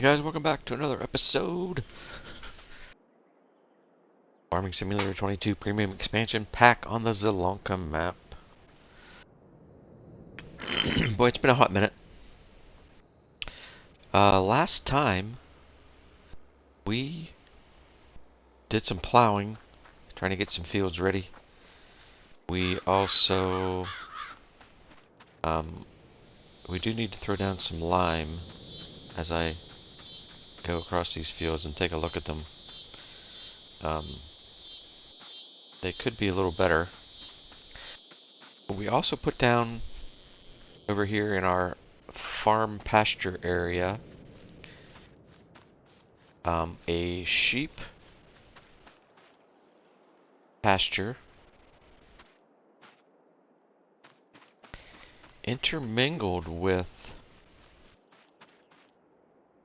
guys, welcome back to another episode. Farming Simulator 22 Premium Expansion Pack on the Zielonka map. Boy, it's been a hot minute. Last time, we did some plowing, trying to get some fields ready. We also, we do need to throw down some lime as I go across these fields and take a look at them. They could be a little better. But we also put down over here in our farm pasture area a sheep pasture intermingled with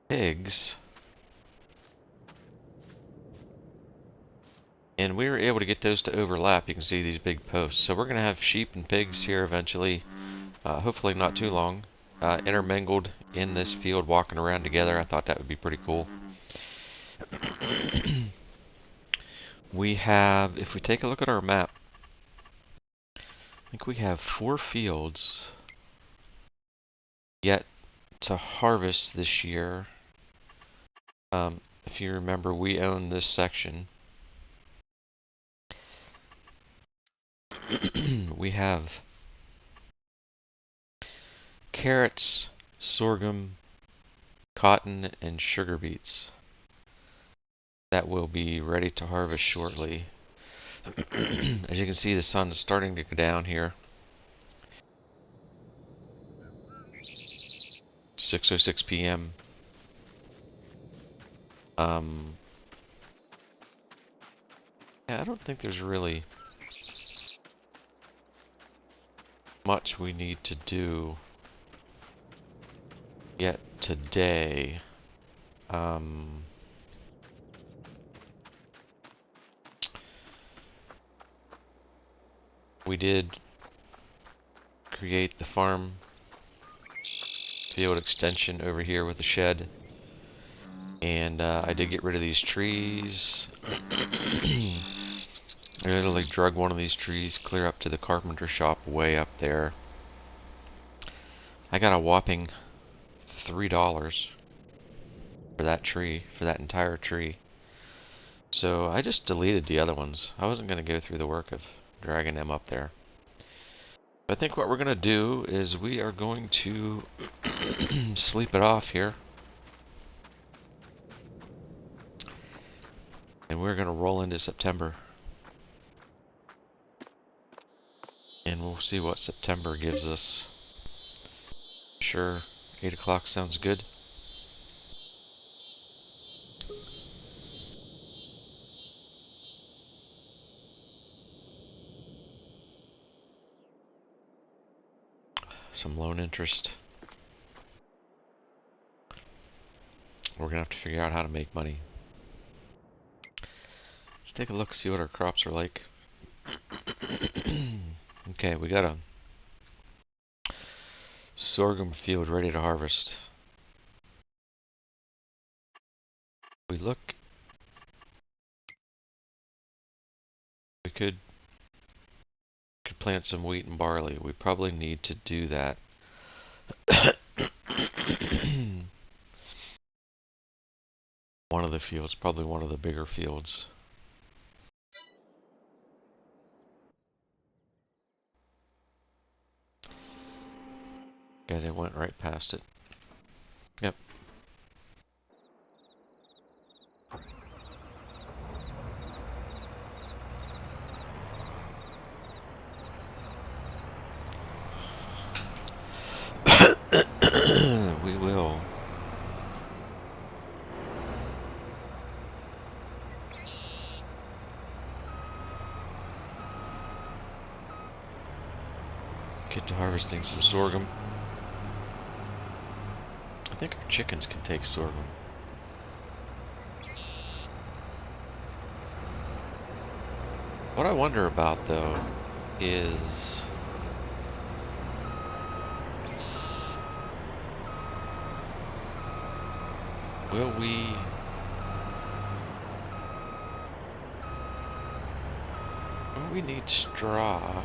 pigs, and we were able to get those to overlap. You can see these big posts, so we're gonna have sheep and pigs here eventually, hopefully not too long, intermingled in this field, walking around together. I thought that would be pretty cool. We have, if we take a look at our map, I think we have 4 fields yet to harvest this year. If you remember, we own this section. We have carrots, sorghum, cotton, and sugar beets that will be ready to harvest shortly. As you can see, the sun is starting to go down here. 6:06 p.m. Yeah, I don't think there's really much we need to do yet today. We did create the farm field extension over here with the shed, and I did get rid of these trees. I literally drug one of these trees clear up to the carpenter shop way up there. I got a whopping $3 for that tree, for that entire tree. So I just deleted the other ones. I wasn't going to go through the work of dragging them up there. I think what we're going to do is we are going to sleep it off here. And we're going to roll into September. And we'll see what September gives us. Sure, 8 o'clock sounds good. Some loan interest. We're going to have to figure out how to make money. Let's take a look, see what our crops are like. Okay, we got a sorghum field ready to harvest. We look, we could plant some wheat and barley. We probably need to do that. One of the fields, probably one of the bigger fields. Yeah, they went right past it. Yep. We will. Get to harvesting some sorghum. I think our chickens can take sorghum. What I wonder about, though, is Will we... Will we need straw?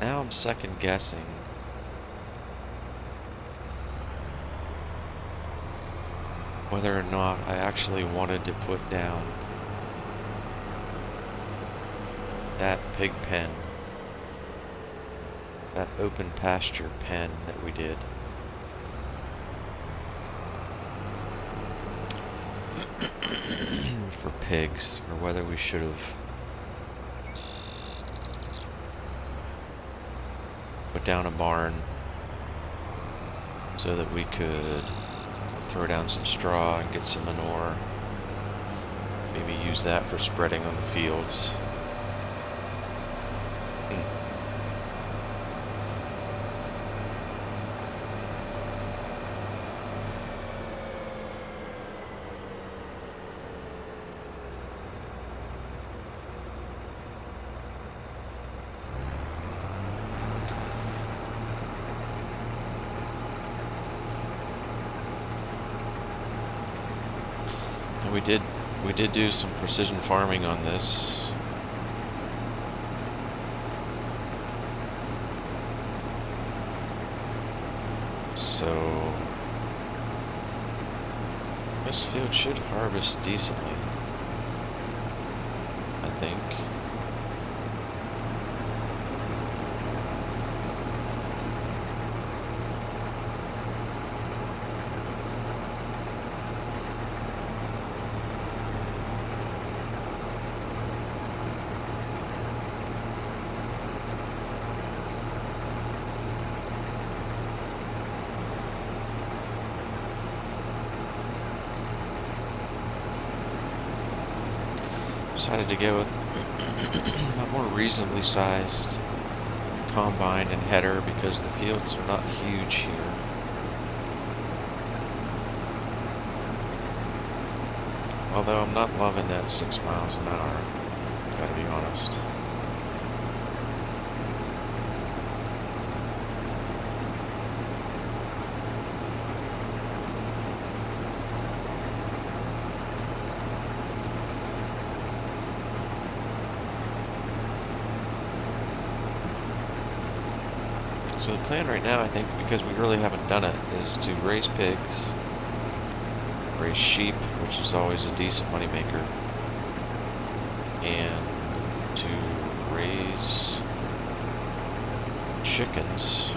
Now I'm second guessing. Whether or not I actually wanted to put down that pig pen. That open pasture pen that we did. For pigs, or whether we should have put down a barn so that we could throw down some straw and get some manure. Maybe use that for spreading on the fields. We did do some precision farming on this. So this field should harvest decently, I think. Decided to go with a more reasonably sized combine and header because the fields are not huge here. Although I'm not loving that 6 miles an hour, gotta be honest. So the plan right now, I think, because we really haven't done it, is to raise pigs, raise sheep, which is always a decent moneymaker, and to raise chickens,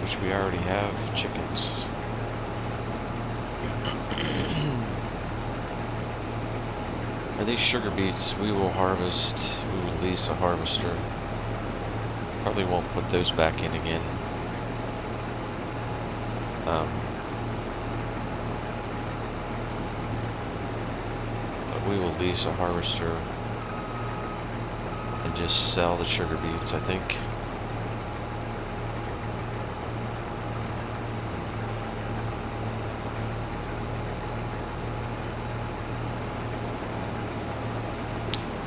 which we already have chickens. And these sugar beets we will harvest, we will lease a harvester. Probably won't put those back in again. But we will lease a harvester and just sell the sugar beets, I think.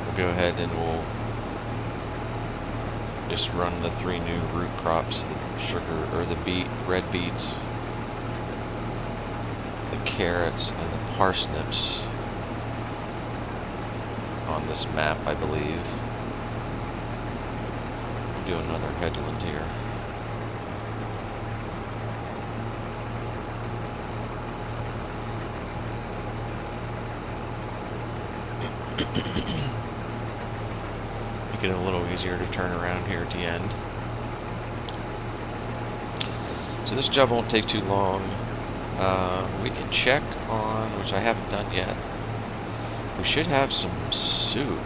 We'll go ahead and we'll just run the 3 new root crops, the sugar, or the red beets, the carrots, and the parsnips on this map, I believe. We'll do another headland here. Make it a little easier to turn around here at the end. So this job won't take too long. We can check on, which I haven't done yet. We should have some soup.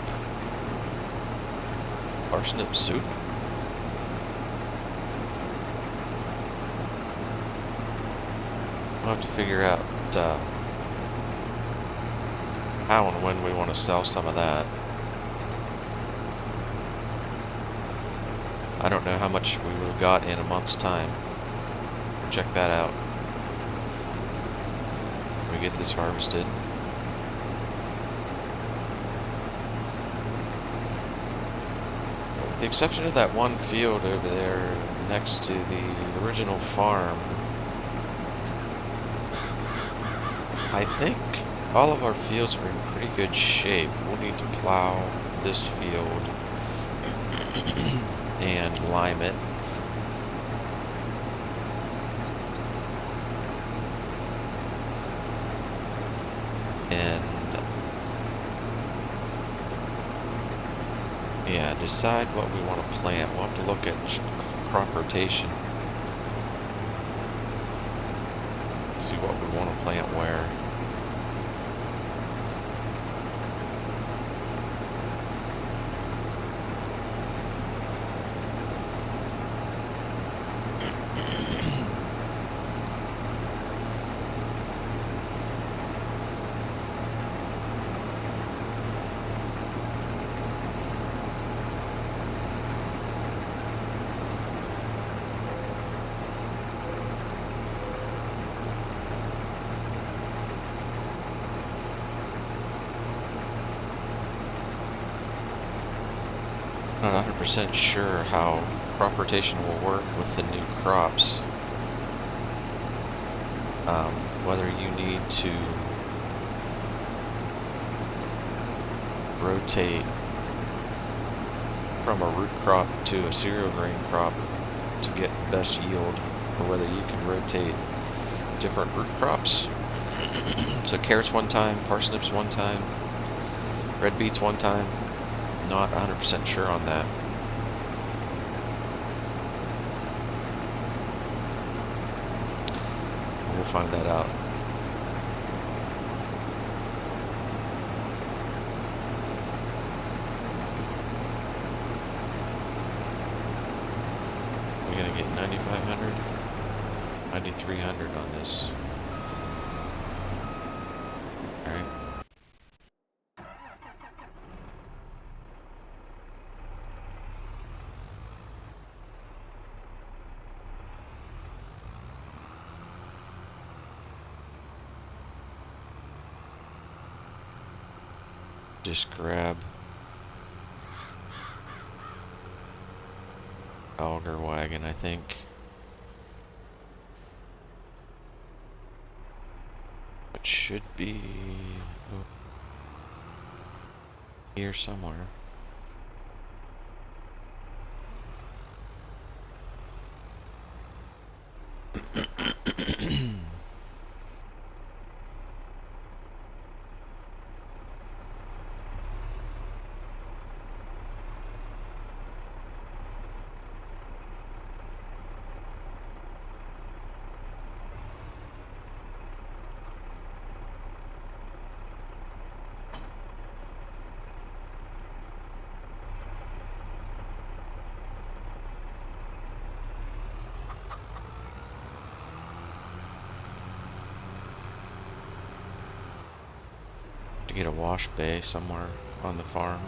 Parsnip soup. We'll have to figure out how and when we want to sell some of that. I don't know how much we will have got in a month's time. We'll check that out when we get this harvested. With the exception of that one field over there, next to the original farm. I think all of our fields are in pretty good shape. We'll need to plow this field and lime it. And yeah, decide what we want to plant. We'll have to look at crop rotation. See what we want to plant where. Not 100% sure how crop rotation will work with the new crops. Whether you need to rotate from a root crop to a cereal grain crop to get the best yield, or whether you can rotate different root crops. So carrots one time, parsnips one time, red beets one time. Not 100% sure on that. We'll find that out. We're gonna get 9,500, 9,300 on this. All right. Just grab auger wagon, I think. It should be here somewhere. To get a wash bay somewhere on the farm.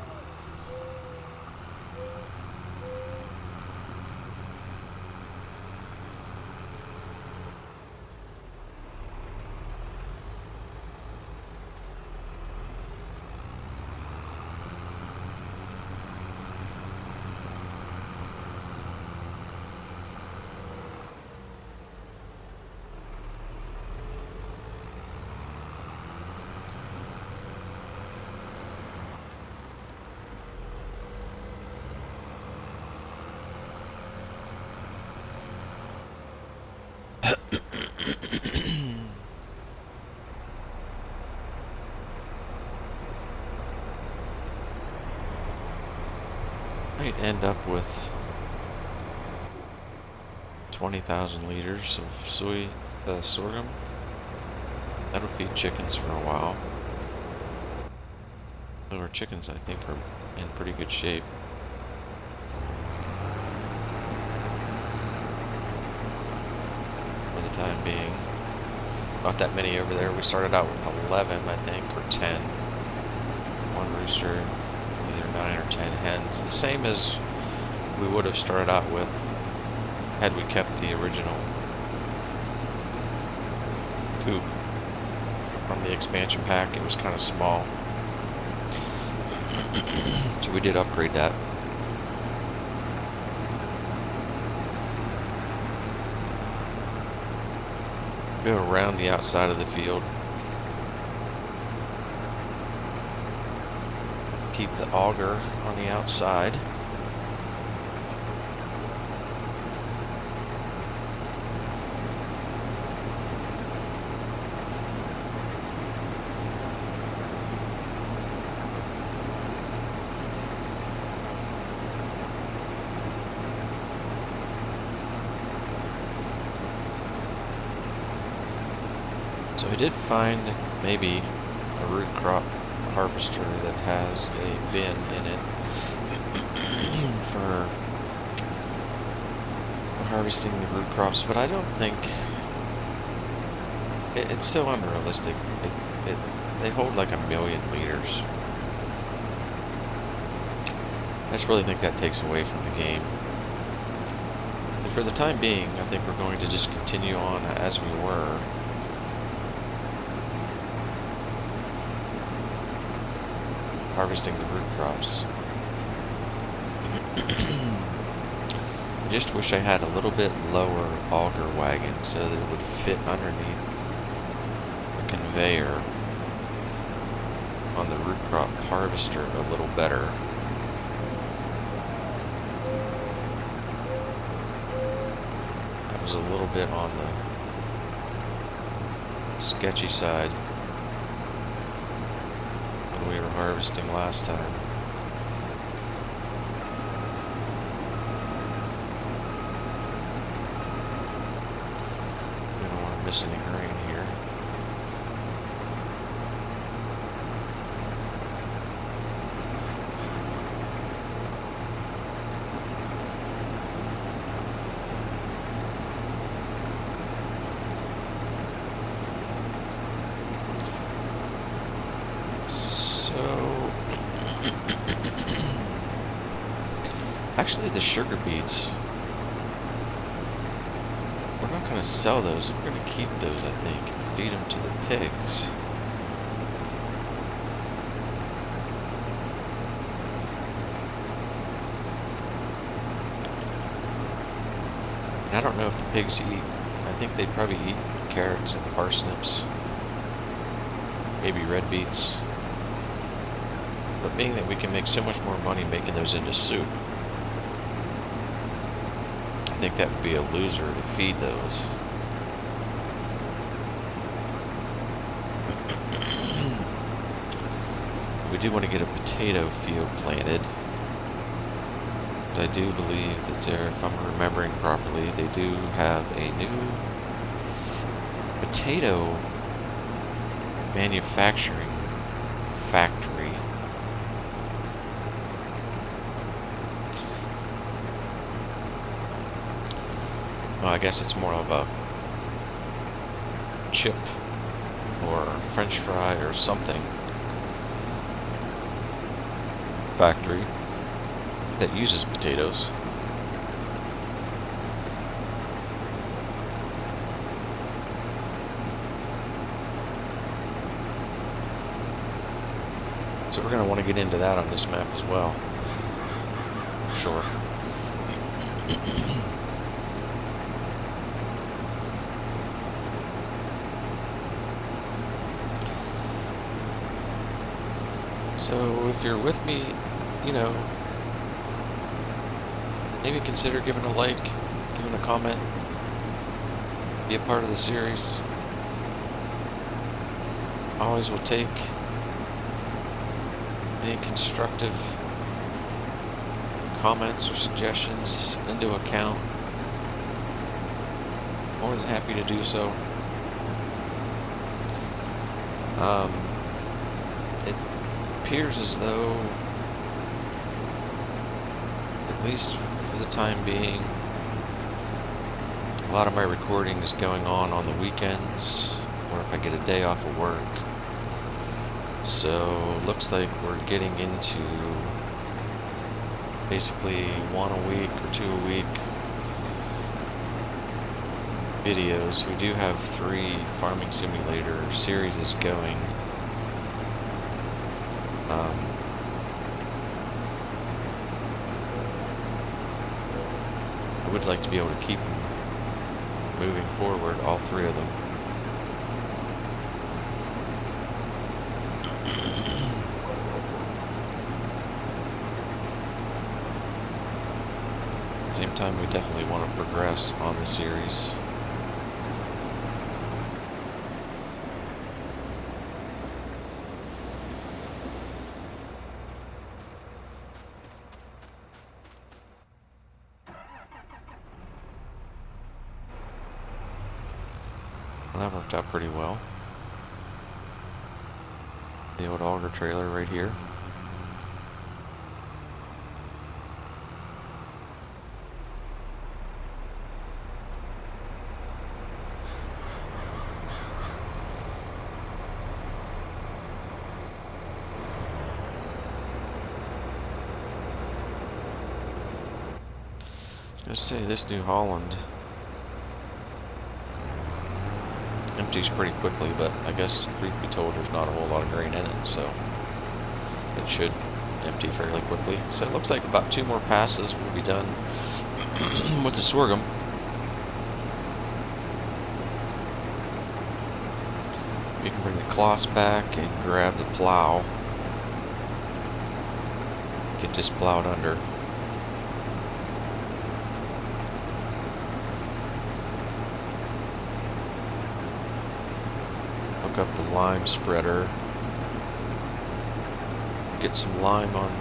Might end up with 20,000 liters of sorghum. That'll feed chickens for a while. So our chickens, I think, are in pretty good shape. For the time being. Not that many over there. We started out with 11, I think, or 10. One rooster, either 9 or 10 hens. The same as we would have started out with had we kept the original coop from the expansion pack. It was kind of small. So we did upgrade that. Go around the outside of the field. Keep the auger on the outside. So I did find maybe a root crop harvester that has a bin in it for harvesting the root crops, but I don't think it's so unrealistic. They hold like 1,000,000 liters. I just really think that takes away from the game. And for the time being, I think we're going to just continue on as we were. Harvesting the root crops. I just wish I had a little bit lower auger wagon so that it would fit underneath the conveyor on the root crop harvester a little better. That was a little bit on the sketchy side we were harvesting last time. We don't want to miss any grain here. Actually, the sugar beets, we're not going to sell those. We're going to keep those, I think, and feed them to the pigs. And I don't know if the pigs eat. I think they'd probably eat carrots and parsnips, maybe red beets. But being that we can make so much more money making those into soup, I think that would be a loser to feed those. We do want to get a potato field planted. I do believe that there, if I'm remembering properly, they do have a new potato manufacturing factory. Well, I guess it's more of a chip or French fry or something factory that uses potatoes. So we're going to want to get into that on this map as well. Sure. So if you're with me, you know, maybe consider giving a like, giving a comment, be a part of the series. Always will take any constructive comments or suggestions into account. More than happy to do so. It appears as though, at least for the time being, a lot of my recording is going on the weekends, or if I get a day off of work. So looks like we're getting into basically 1 a week or 2 a week videos. We do have 3 farming simulator series going. I would like to be able to keep them moving forward, all 3 of them. same time, we definitely want to progress on the series. Well, that worked out pretty well. The old auger trailer right here. I was gonna say, this New Holland empties pretty quickly, but I guess truth be told, there's not a whole lot of grain in it, so it should empty fairly quickly. So it looks like about 2 more passes will be done with the sorghum. You can bring the cloths back and grab the plow. Get this plowed under. Hook up the lime spreader. Get some lime on.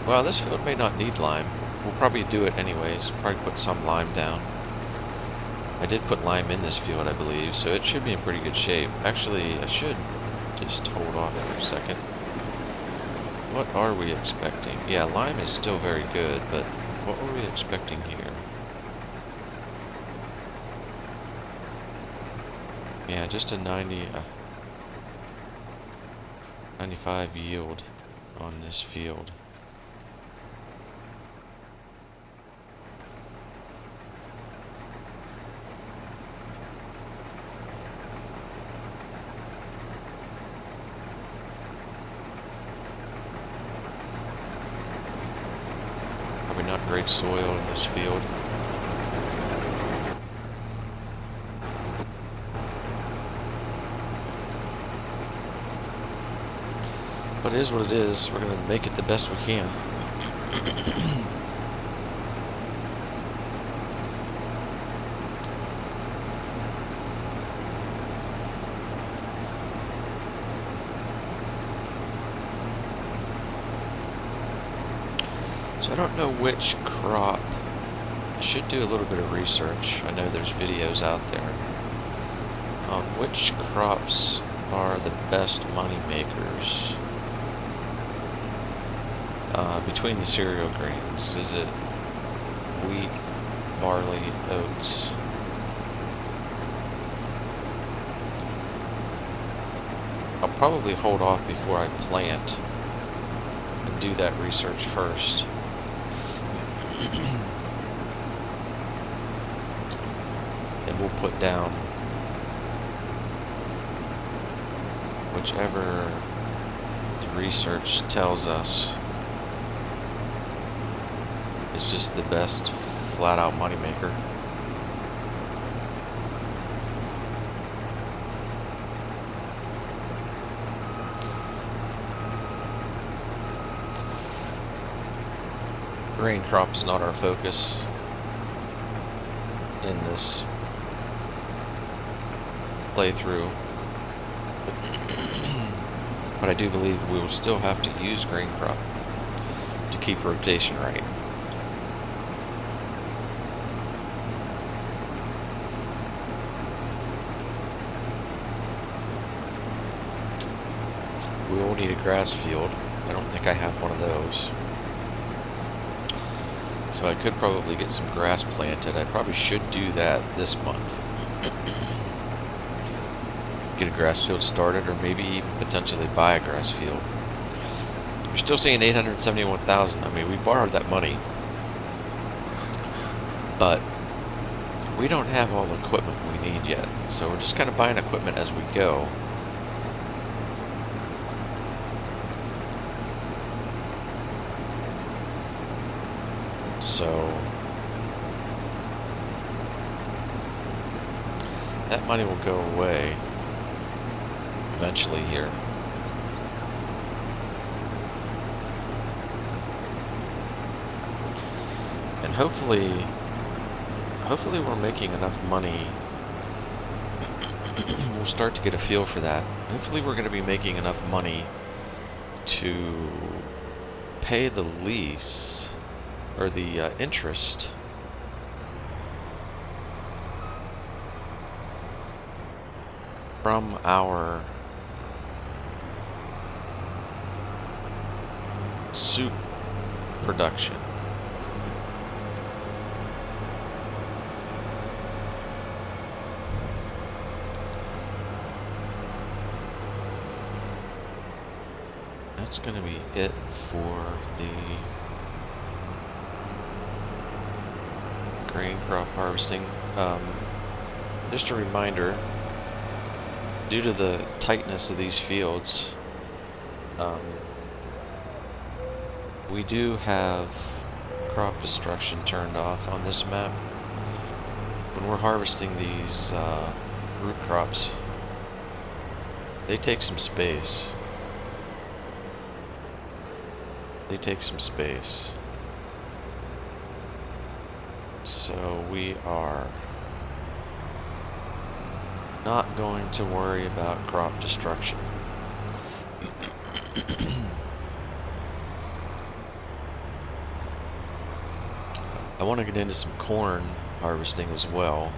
Well, this field may not need lime. We'll probably do it anyways. Probably put some lime down. I did put lime in this field, I believe, so it should be in pretty good shape. Actually, I should just hold off for a second. What are we expecting? Yeah, lime is still very good, but what were we expecting here? Yeah, just a 95 yield on this field. Probably not great soil in this field. But it is what it is. We're going to make it the best we can. So I don't know which crop. I should do a little bit of research. I know there's videos out there on which crops are the best money makers. Between the cereal grains, is it wheat, barley, oats? I'll probably hold off before I plant and do that research first. And we'll put down whichever the research tells us is just the best flat-out moneymaker. Grain crop is not our focus in this playthrough, but I do believe we will still have to use grain crop to keep rotation right. We will need a grass field. I don't think I have one of those. So I could probably get some grass planted. I probably should do that this month. Get a grass field started, or maybe even potentially buy a grass field. You're still seeing 871,000. I mean, we borrowed that money, but we don't have all the equipment we need yet. So we're just kind of buying equipment as we go. So that money will go away eventually here. And hopefully hopefully we're making enough money. We'll start to get a feel for that. Hopefully we're going to be making enough money to pay the lease or the interest from our soup production. That's going to be it for the grain crop harvesting. Just a reminder, due to the tightness of these fields, we do have crop destruction turned off on this map. When we're harvesting these root crops, they take some space. They take some space. So we are not going to worry about crop destruction. I want to get into some corn harvesting as well.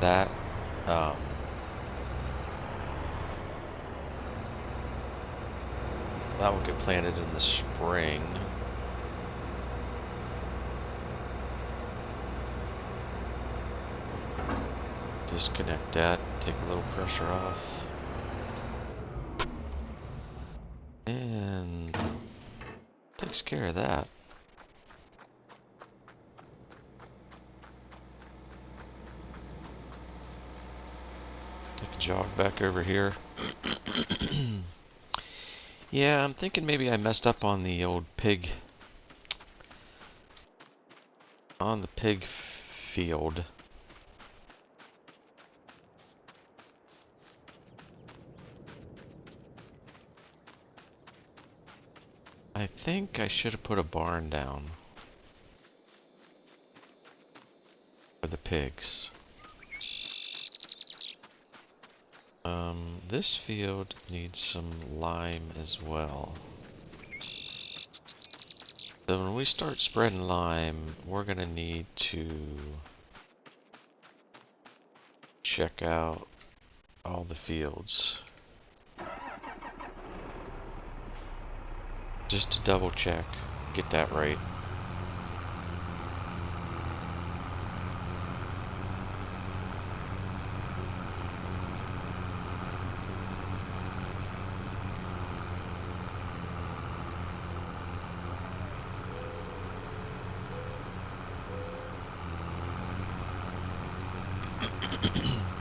That that will get planted in the spring. Disconnect that, take a little pressure off. And takes care of that. Take a jog back over here. Yeah, I'm thinking maybe I messed up on the old pig. On the pig field. I think I should have put a barn down for the pigs. This field needs some lime as well. So when we start spreading lime, we're gonna need to check out all the fields. Just to double check, get that right.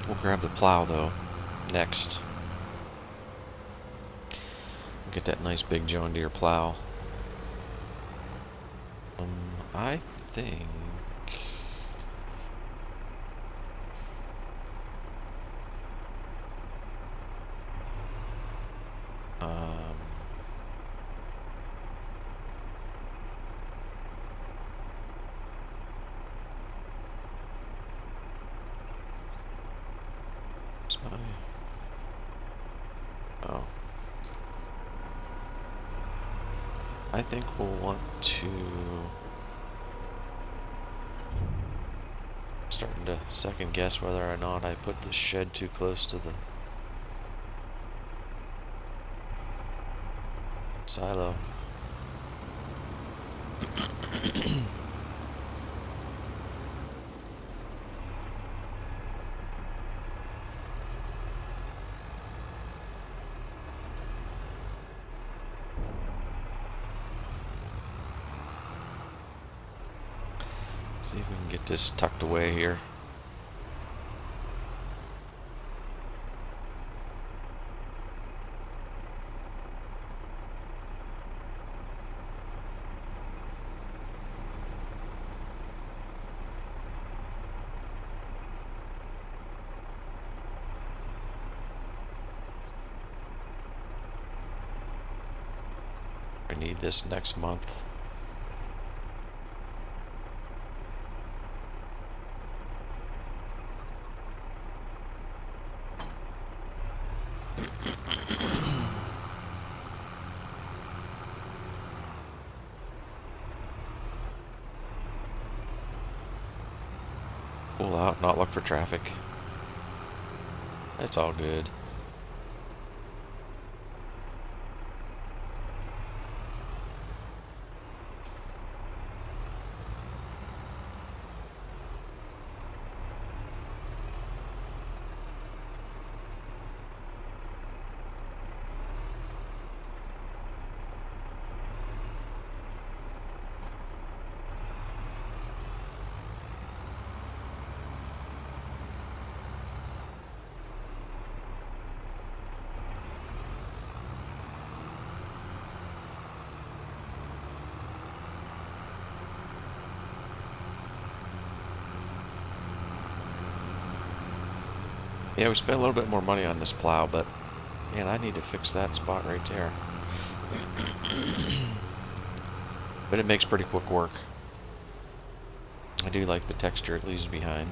We'll grab the plow though, next. Get that nice big John Deere plow. I think oh. I think we'll want to starting to second guess whether or not I put the shed too close to the silo. See if we can get this tucked away here. I need this next month. pull out, not look for traffic. It's all good. Yeah, we spent a little bit more money on this plow, but man, I need to fix that spot right there. But it makes pretty quick work. I do like the texture it leaves behind.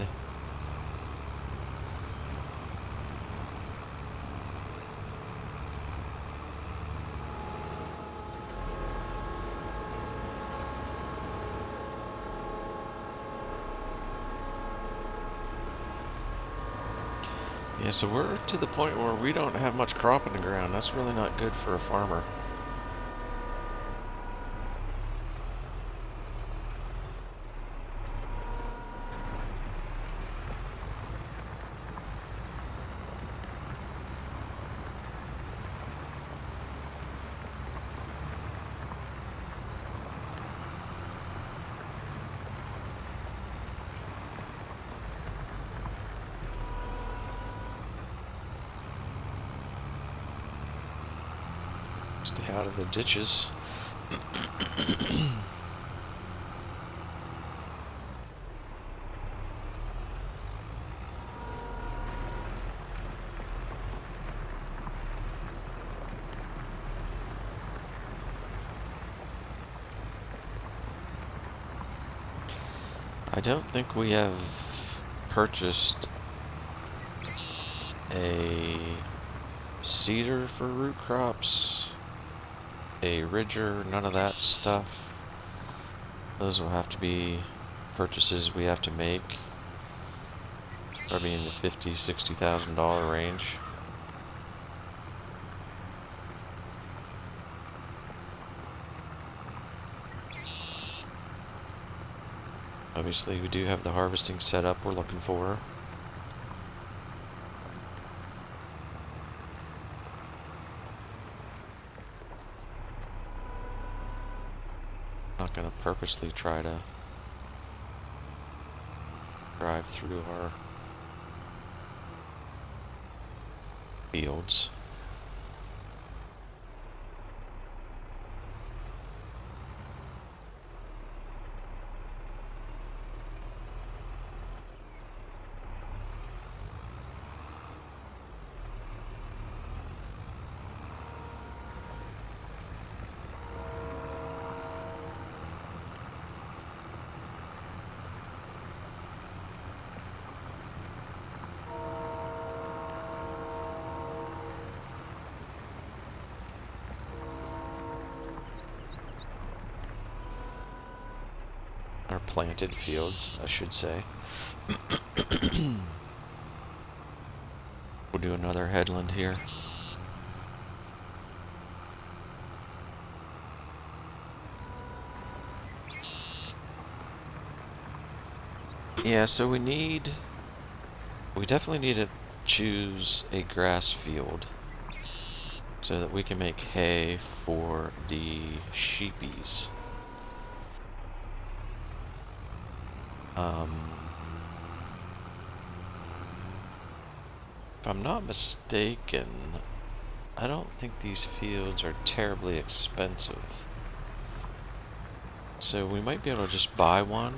Yeah, so we're to the point where we don't have much crop in the ground. That's really not good for a farmer. Stay out of the ditches. I don't think we have purchased a seeder for root crops, a ridger, none of that stuff. Those will have to be purchases we have to make. Probably in the $50,000–$60,000 range. Obviously, we do have the harvesting setup we're looking for. Not going to purposely try to drive through our fields. Or planted fields, I should say. We'll do another headland here. Yeah, so we definitely need to choose a grass field so that we can make hay for the sheepies. If I'm not mistaken, I don't think these fields are terribly expensive. So we might be able to just buy one.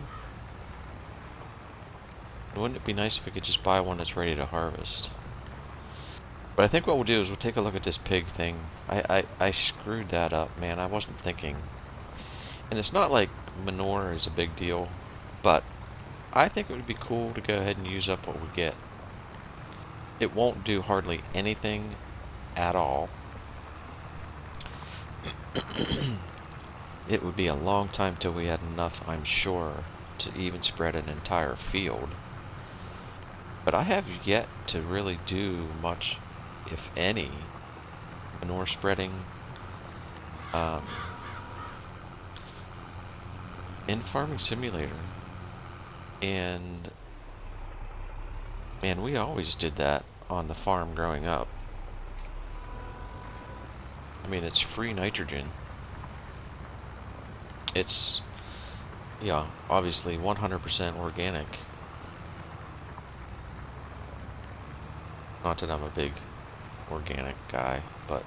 Wouldn't it be nice if we could just buy one that's ready to harvest? But I think what we'll do is we'll take a look at this pig thing. I screwed that up, man. I wasn't thinking. And it's not like manure is a big deal, but I think it would be cool to go ahead and use up what we get. It won't do hardly anything at all. It would be a long time till we had enough, I'm sure, to even spread an entire field. But I have yet to really do much, if any, manure spreading in Farming Simulator. And man, we always did that on the farm growing up. I mean, it's free nitrogen. It's, yeah, obviously 100% organic. Not that I'm a big organic guy, but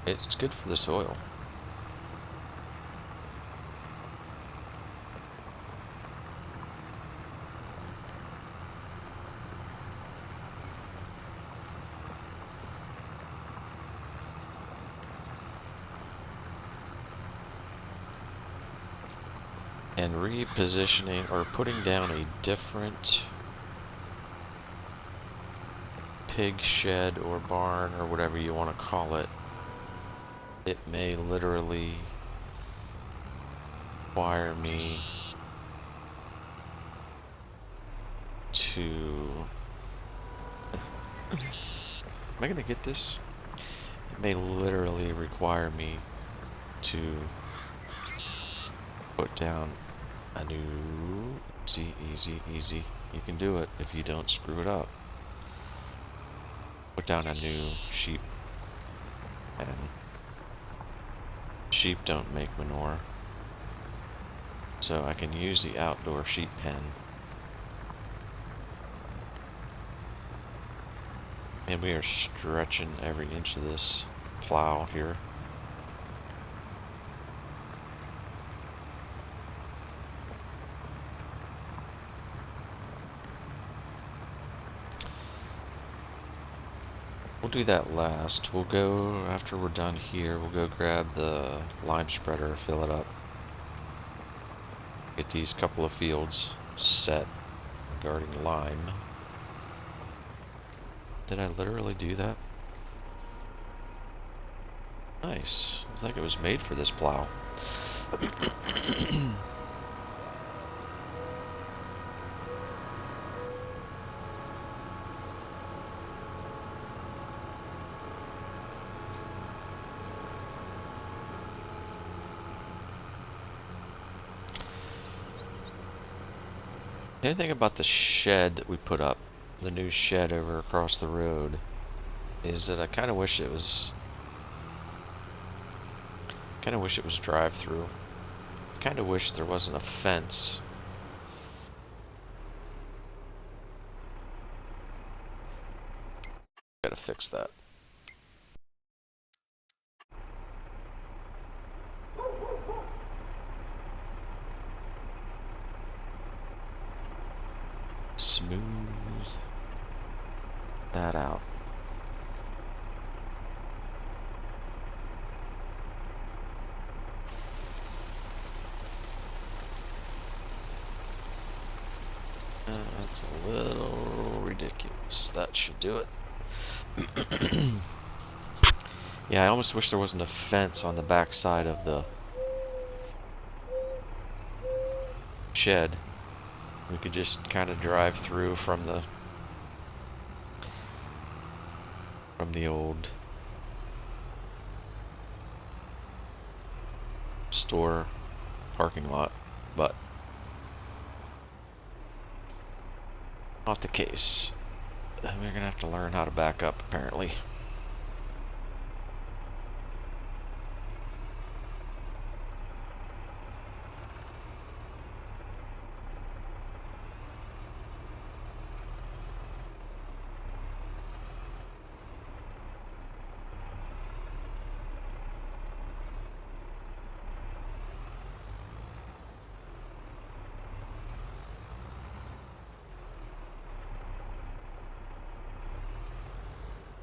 it's good for the soil. And repositioning or putting down a different pig shed or barn or whatever you want to call it, it may literally require me to... Am I gonna get this? It may literally require me to put down a new... Easy. You can do it if you don't screw it up. Put down a new sheep pen. Sheep don't make manure. So I can use the outdoor sheep pen. And we are stretching every inch of this plow here. We'll do that last. We'll go, after we're done here, we'll go grab the lime spreader, fill it up. Get these couple of fields set regarding lime. Did I literally do that? Nice. It's like it was made for this plow. The only thing about the shed that we put up, the new shed over across the road, is that I kind of wish it was drive-through. I kind of wish there wasn't a fence. Gotta fix that. Smooth that out. That's a little ridiculous. That should do it. Yeah, I almost wish there wasn't a fence on the back side of the shed. We could just kind of drive through from the old store parking lot, but not the case. We're gonna have to learn how to back up, apparently.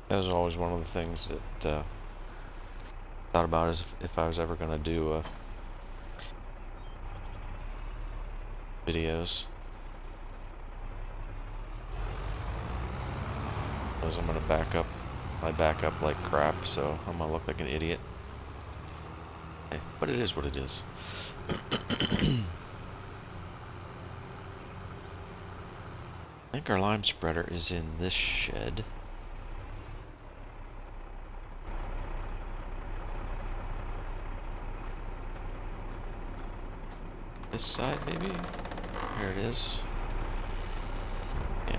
That was always one of the things that I thought about, is if I was ever going to do videos. Because I'm going to back up. I back up like crap, so I'm going to look like an idiot. But it is what it is. I think our lime spreader is in this shed. This side, maybe? There it is. Yeah.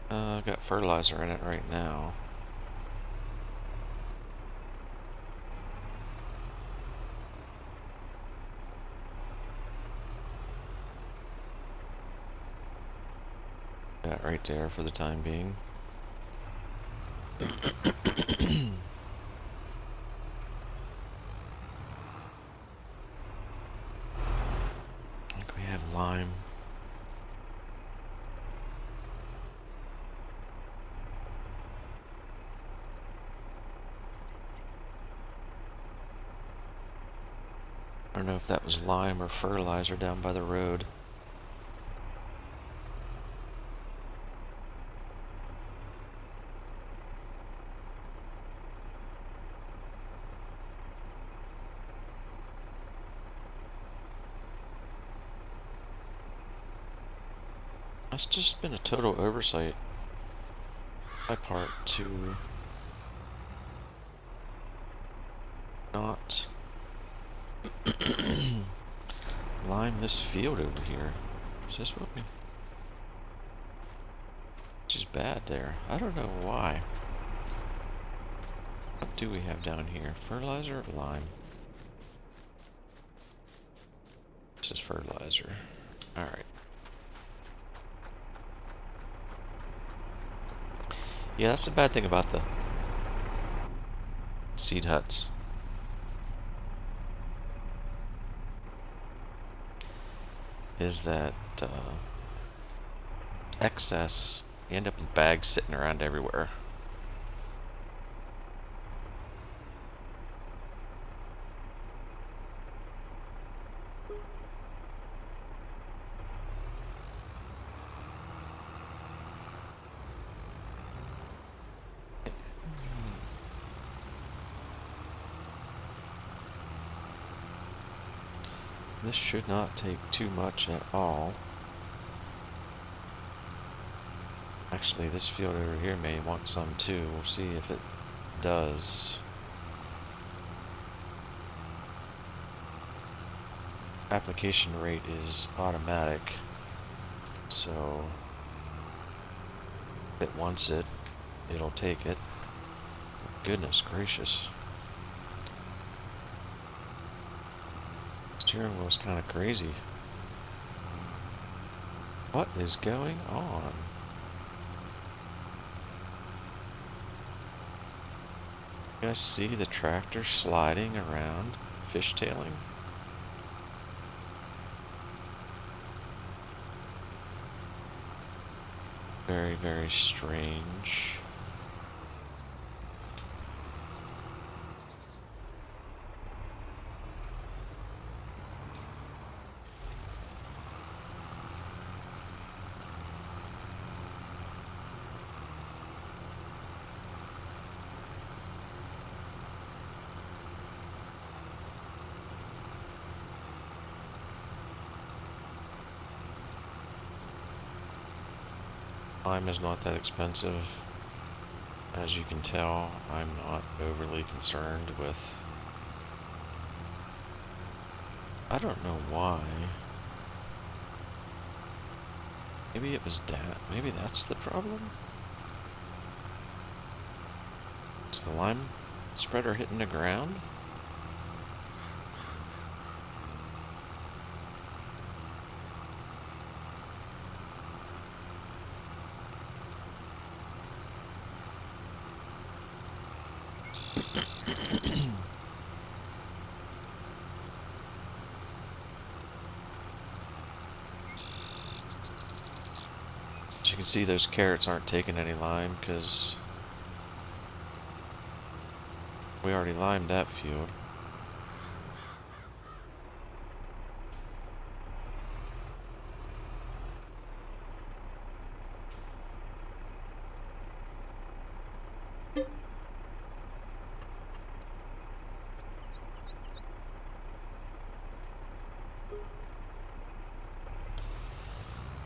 I've got fertilizer in it right now. That right there for the time being. I think we have lime. I don't know if that was lime or fertilizer down by the road. That's just been a total oversight on my part to not lime this field over here. Is this what we... Which is bad there. I don't know why. What do we have down here? Fertilizer or lime? This is fertilizer. Alright. Yeah, that's the bad thing about the seed huts. Is that excess, you end up with bags sitting around everywhere. This should not take too much at all. Actually, this field over here may want some too. We'll see if it does. Application rate is automatic, so if it wants it, it'll take it. Goodness gracious. Steering wheel's kind of crazy. What is going on? You guys see the tractor sliding around, fishtailing? Very, very strange. Lime is not that expensive. As you can tell, I'm not overly concerned with... I don't know why. Maybe it was down. Maybe that's the problem? Is the lime spreader hitting the ground? As you can see, those carrots aren't taking any lime because we already limed that field.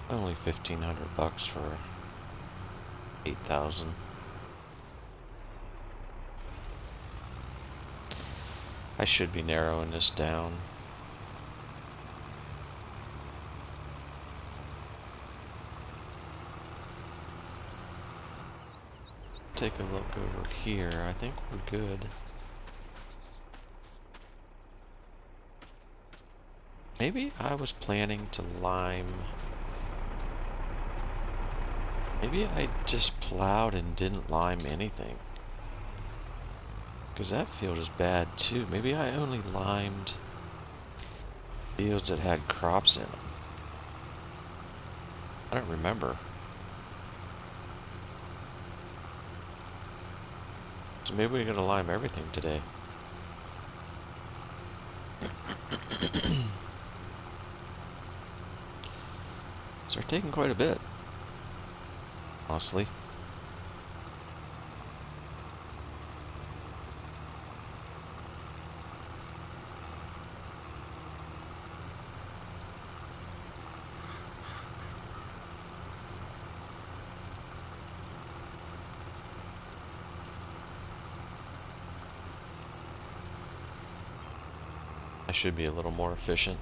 Only $1,500 for 8,000. I should be narrowing this down. Take a look over here. I think we're good. Maybe I was planning to lime. Maybe I just plowed and didn't lime anything. Because that field is bad too. Maybe I only limed fields that had crops in them. I don't remember. So maybe we're gonna lime everything today. So they're taking quite a bit, honestly. I should be a little more efficient.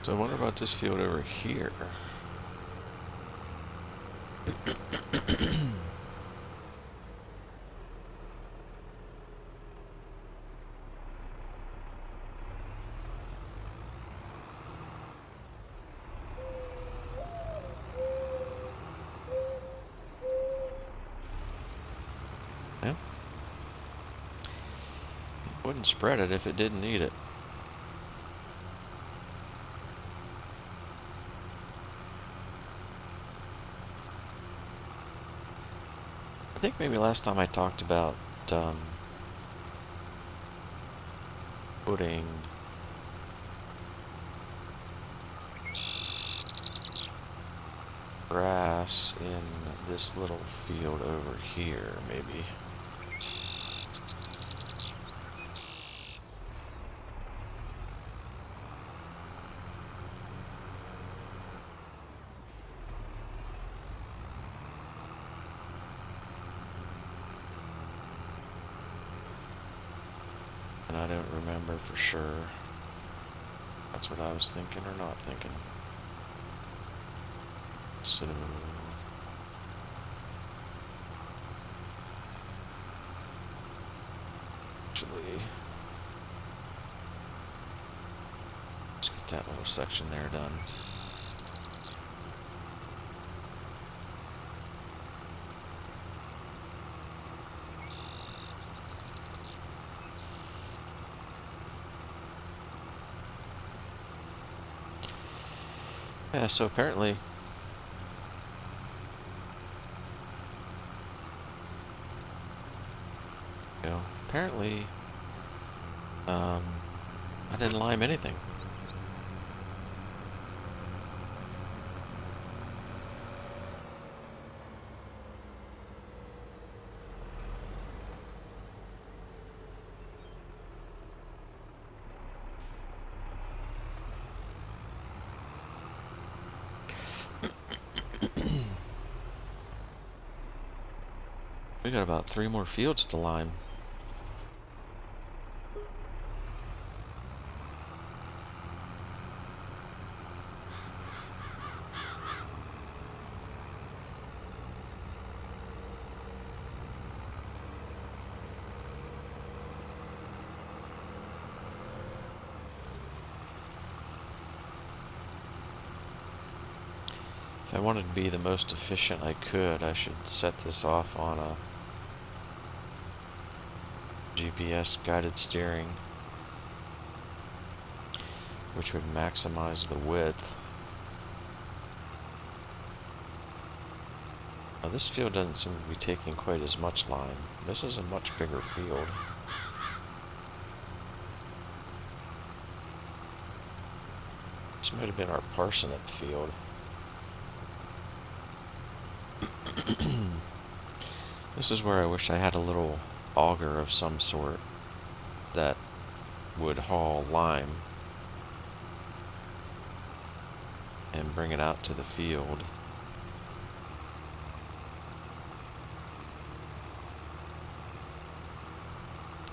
So I wonder about this field over here. Yeah. Wouldn't spread it if it didn't need it. I think maybe last time I talked about putting grass in this little field over here, maybe. And I don't remember for sure. That's what I was thinking or not thinking. So actually, let's get that little section there done. Yeah, so apparently apparently I didn't lime anything. We got about 3 more fields to lime. If I wanted to be the most efficient I could, I should set this off on a GPS guided steering, which would maximize the width. Now this field doesn't seem to be taking quite as much line. This is a much bigger field. This might have been our parsnip field. This is where I wish I had a little auger of some sort that would haul lime and bring it out to the field.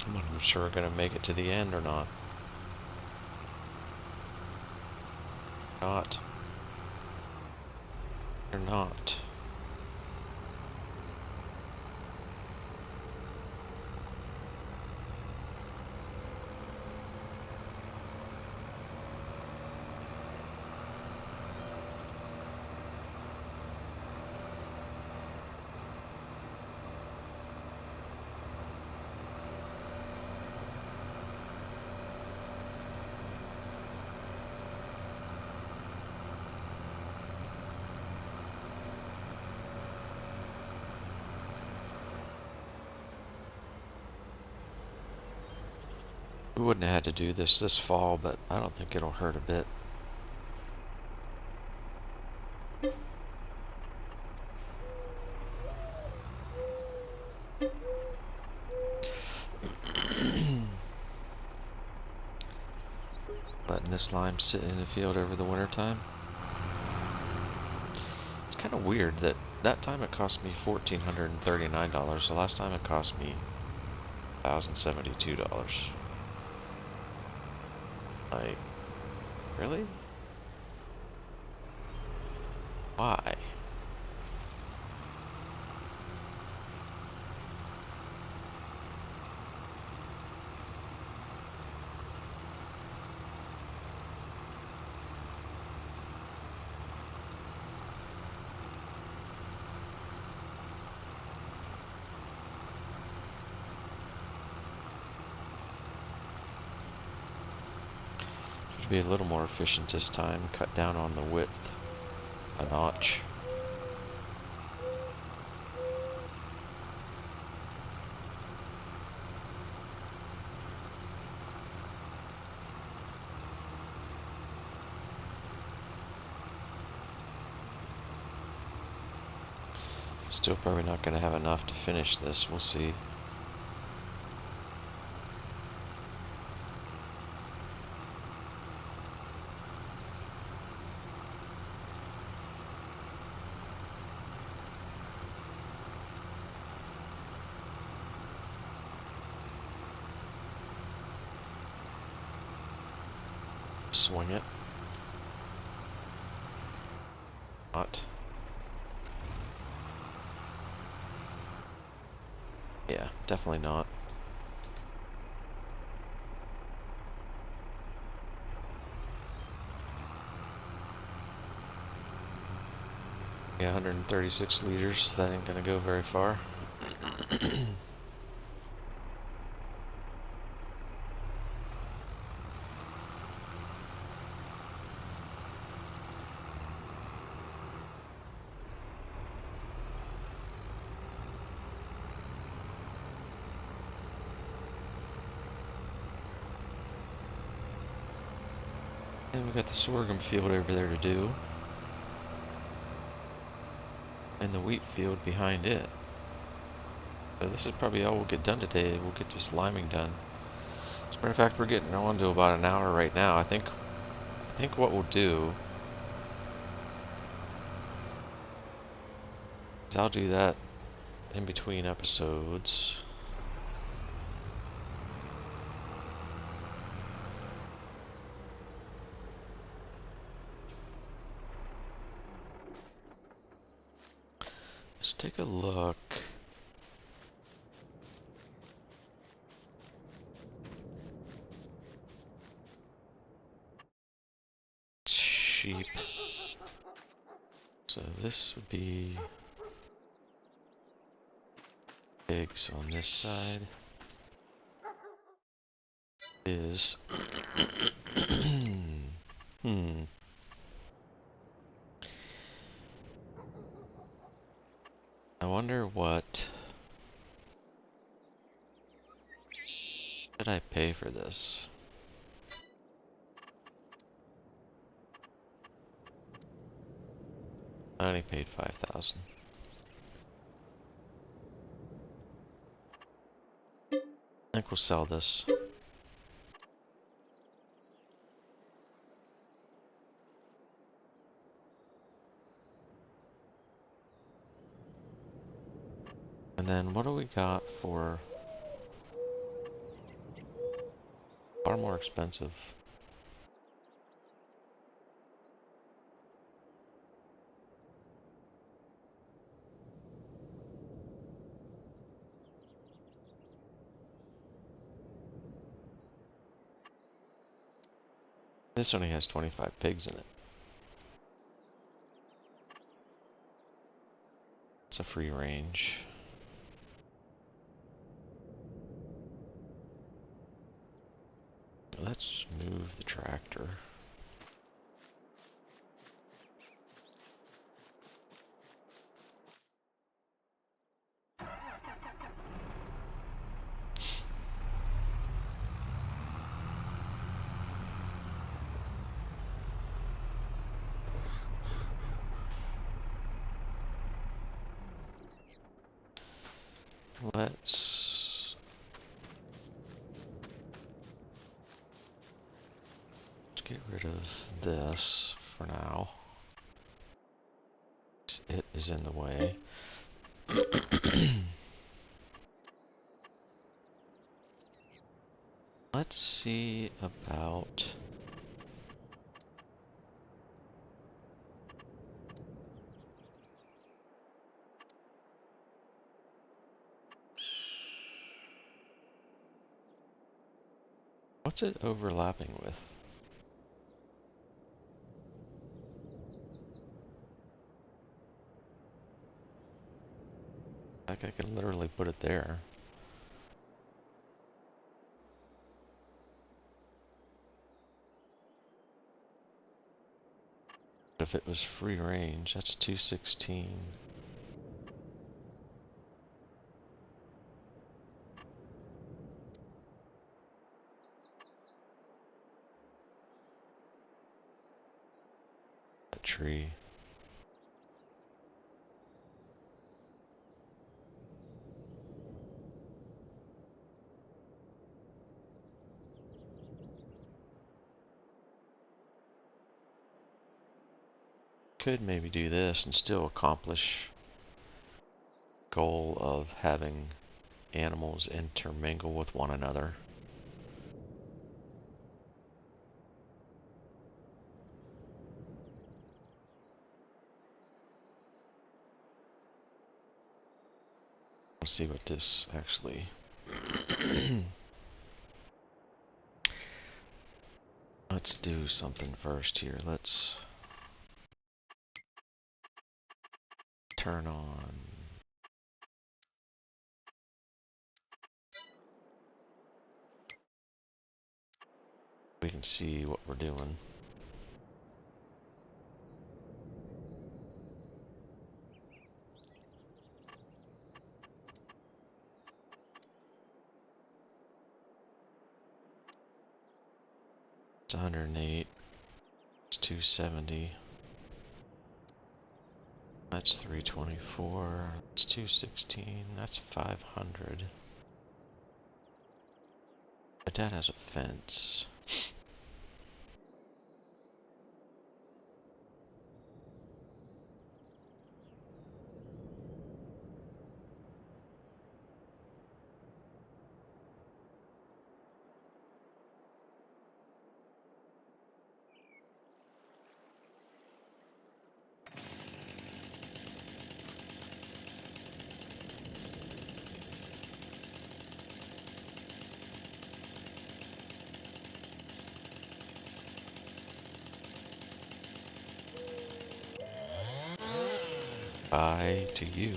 I'm not sure we're going to make it to the end or not. Not. Or not. We wouldn't have had to do this fall, but I don't think it'll hurt a bit. Letting this lime sit in the field over the winter time. It's kind of weird that time it cost me $1,439. The last time it cost me $1,072. Like, really? Why? Should be a little more efficient this time. Cut down on the width a notch. Still probably not going to have enough to finish this. We'll see. Swing it. Not. Yeah, definitely not. Yeah, 136 liters. That ain't gonna go very far. And we got the sorghum field over there to do. And the wheat field behind it. So this is probably all we'll get done today. We'll get this liming done. As a matter of fact, we're getting on to about an hour right now. I think what we'll do is I'll do that in between episodes. Let's take a look. Sheep. So this would be pigs on this side. Is I wonder what did I pay for this? I only paid 5,000. I think we'll sell this. And then what do we got for far more expensive? This only has 25 pigs in it. It's a free range. Let's move the tractor. Let's get rid of this for now. It is in the way. Let's see about what's it overlapping with? Like I can literally put it there. But if it was free range, that's 216. A tree. Could maybe do this and still accomplish goal of having animals intermingle with one another. Let's see what this actually let's do something first here. Let's turn on we can see what we're doing. It's 108. It's 270. That's 324. It's 216. That's 500. My dad has a fence. bye to you.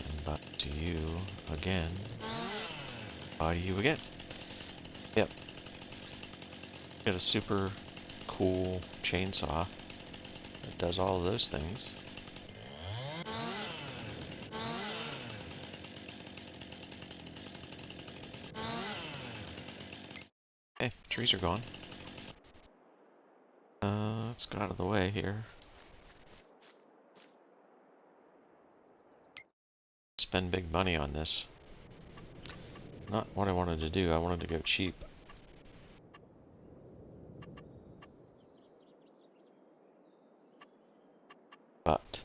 And bye to you again. Bye to you again. Yep. Got a super cool chainsaw that does all of those things. Hey, trees are gone. Let's go out of the way here. Spend big money on this. Not what I wanted to do. I wanted to go cheap. But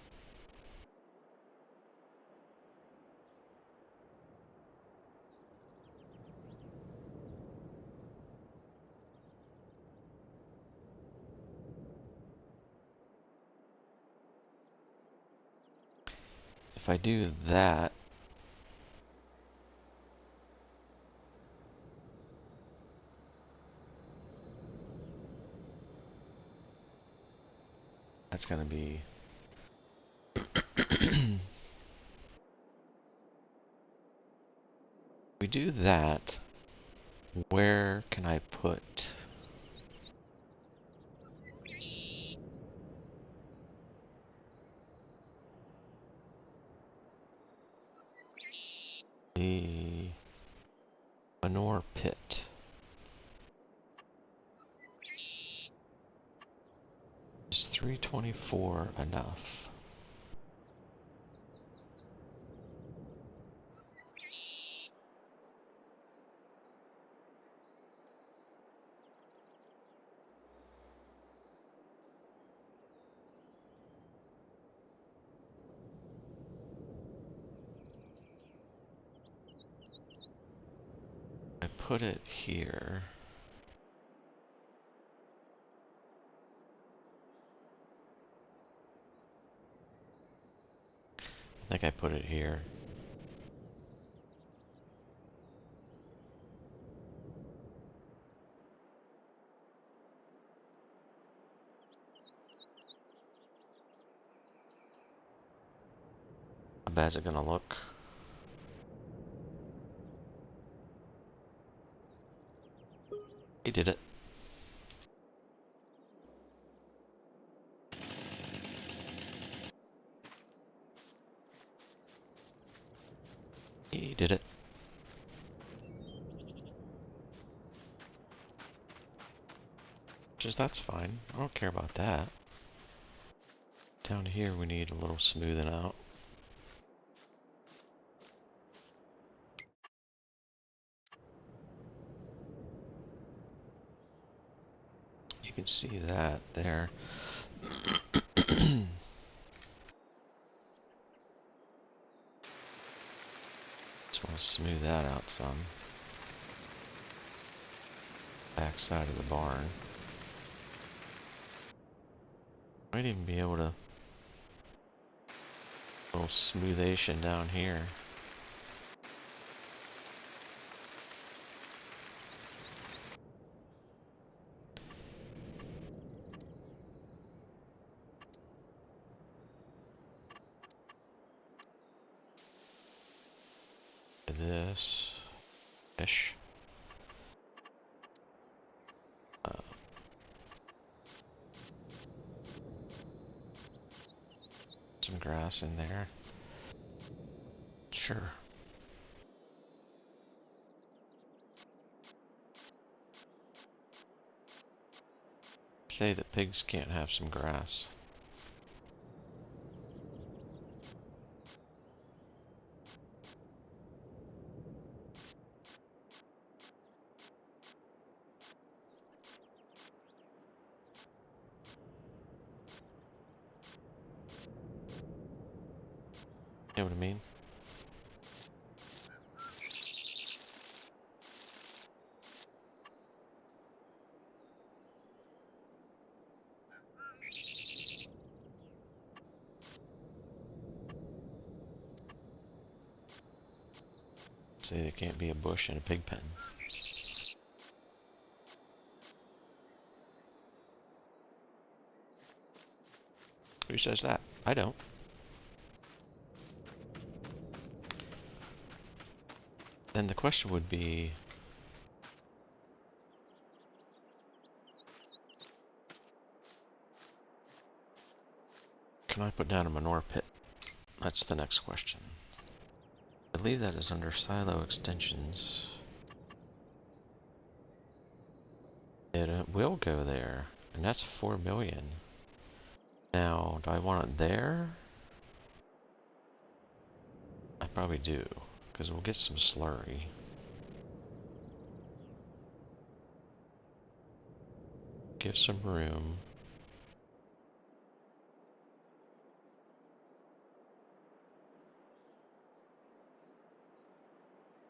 if I do that, that's gonna be we do that, where can I put the manure pit? Is 324 enough? I put it here. I think I put it here. How bad is it gonna look? He did it. He did it. Just that's fine. I don't care about that. Down here we need a little smoothing out. You can see that there. Just want to smooth that out some. Back side of the barn. Might even be able to little smoothation down here. This ish. Some grass in there. Sure. Say that pigs can't have some grass. You know what I mean? Say there can't be a bush in a pig pen. Who says that? I don't. Then the question would be, can I put down a manure pit? That's the next question. I believe that is under silo extensions. It will go there, and that's 4 million. Now, do I want it there? I probably do, because we'll get some slurry. Give some room.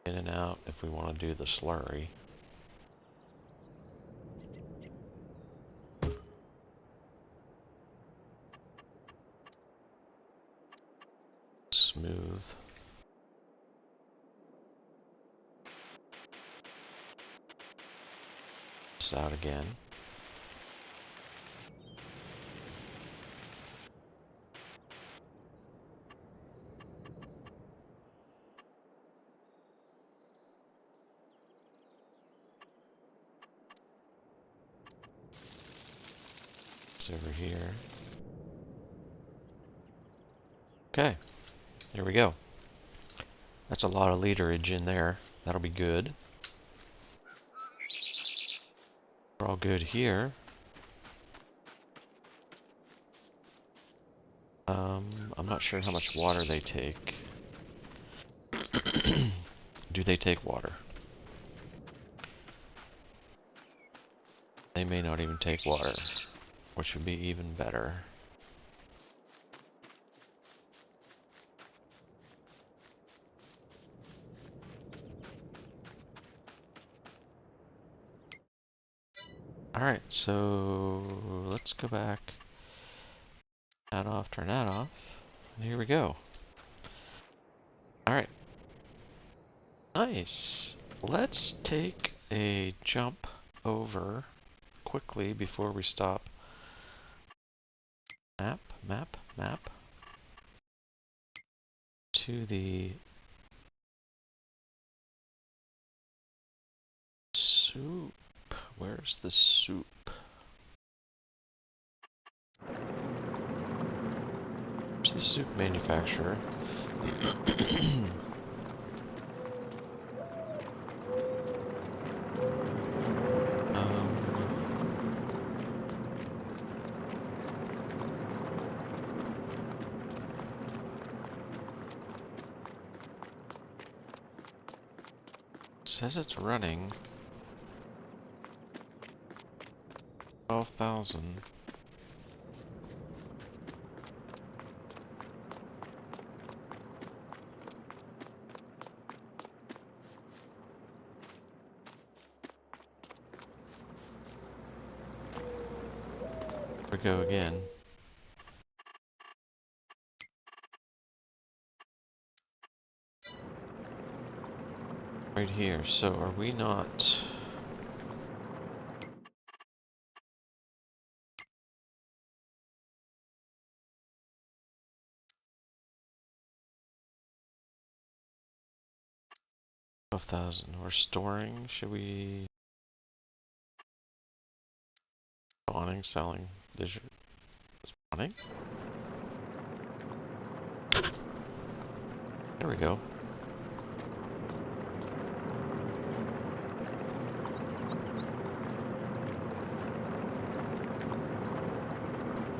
In and out if we want to do the slurry. Smooth. This out again. It's over here. Okay, there we go. That's a lot of literage in there. That'll be good. We're all good here. I'm not sure how much water they take. Do they take water? They may not even take water, which would be even better. Alright, so let's go back. That off, turn that off. And here we go. Alright. Nice. Let's take a jump over quickly before we stop. Map. To the soup. Where's the soup? Where's the soup manufacturer? Says it's running 12,000. We go again. Right here. So are we not? We're storing. Should we? Spawning, selling. Spawning. There we go.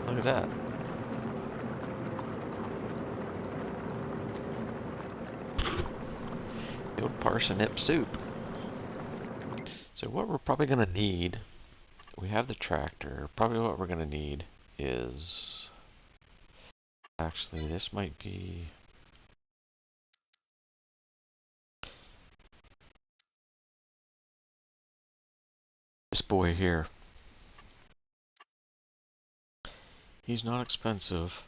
Look at that. The old parsnip soup. So what we're probably going to need, we have the tractor. Probably what we're going to need is, actually this might be, this boy here. He's not expensive.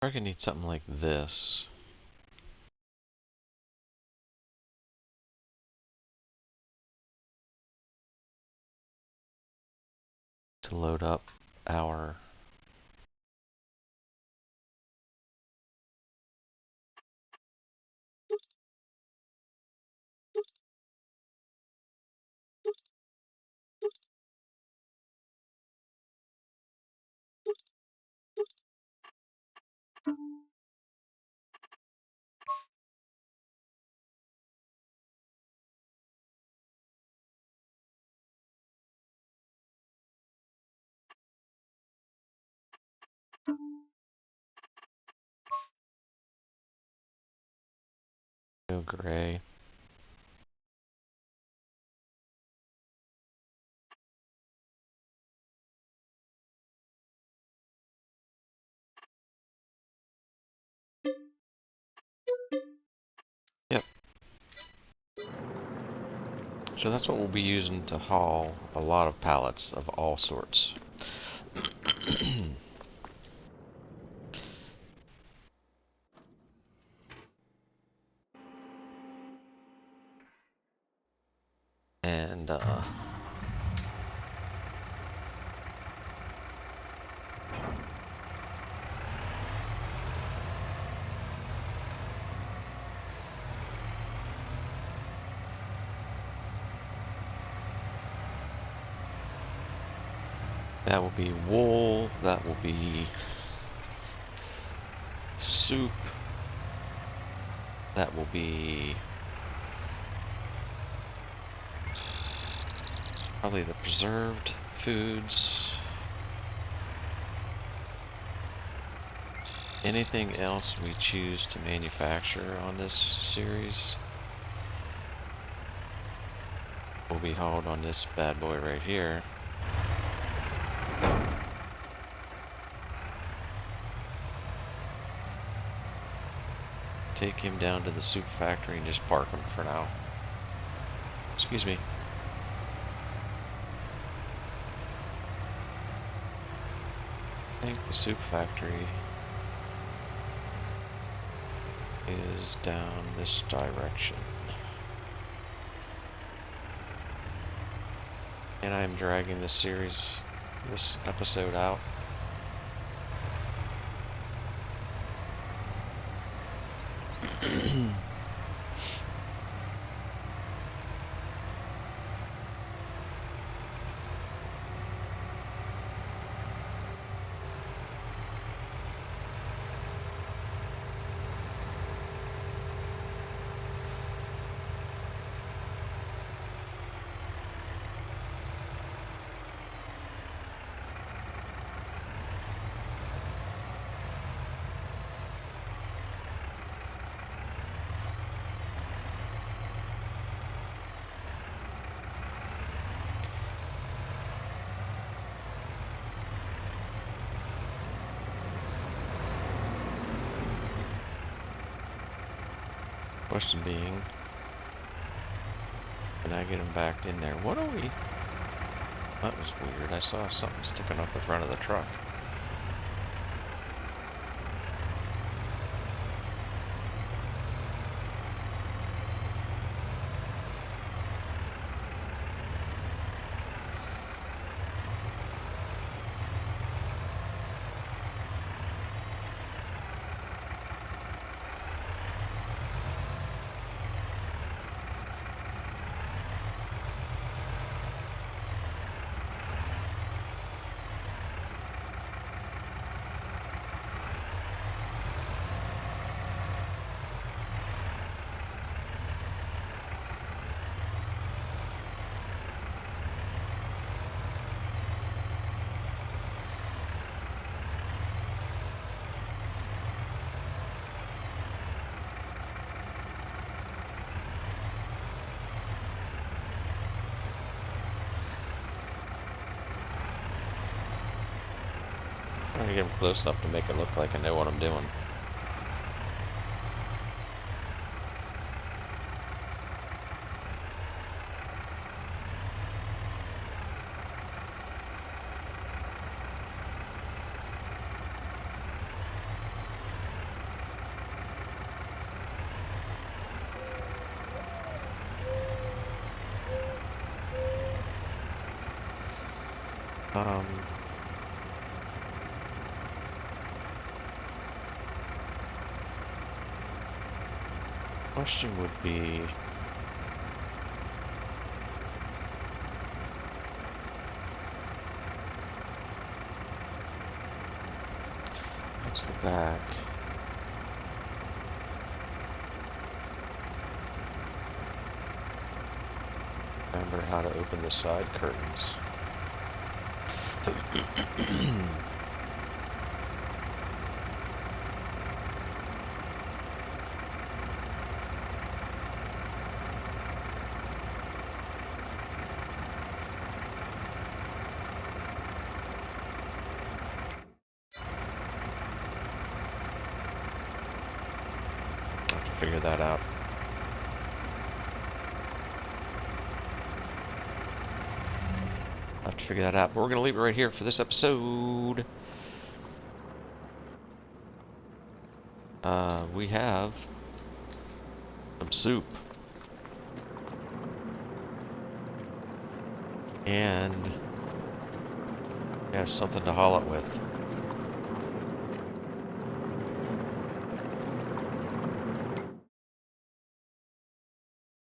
I could need something like this. To load up our gray. Yep. So that's what we'll be using to haul a lot of pallets of all sorts. And that will be wool, that will be soup, that will be probably the preserved foods. Anything else we choose to manufacture on this series will be hauled on this bad boy right here. Take him down to the soup factory and just park him for now. Excuse me. I think the soup factory is down this direction. And I'm dragging this series, this episode out. Question being, can I get him back in there? What are we? That was weird. I saw something sticking off the front of the truck. I'm trying to get him close enough to make it look like I know what I'm doing. Um, question would be, that's the back. Remember how to open the side curtains. Have to figure that out. Have to figure that out. But we're going to leave it right here for this episode. We have some soup. And we have something to haul it with.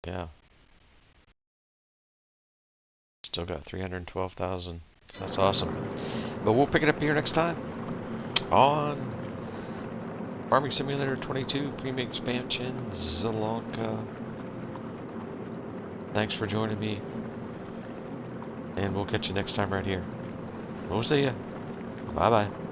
Yeah. Still got 312,000. That's awesome. But we'll pick it up here next time on Farming Simulator 22 Premium Expansion Zielonka. Thanks for joining me. And we'll catch you next time right here. We'll see ya. Bye-bye.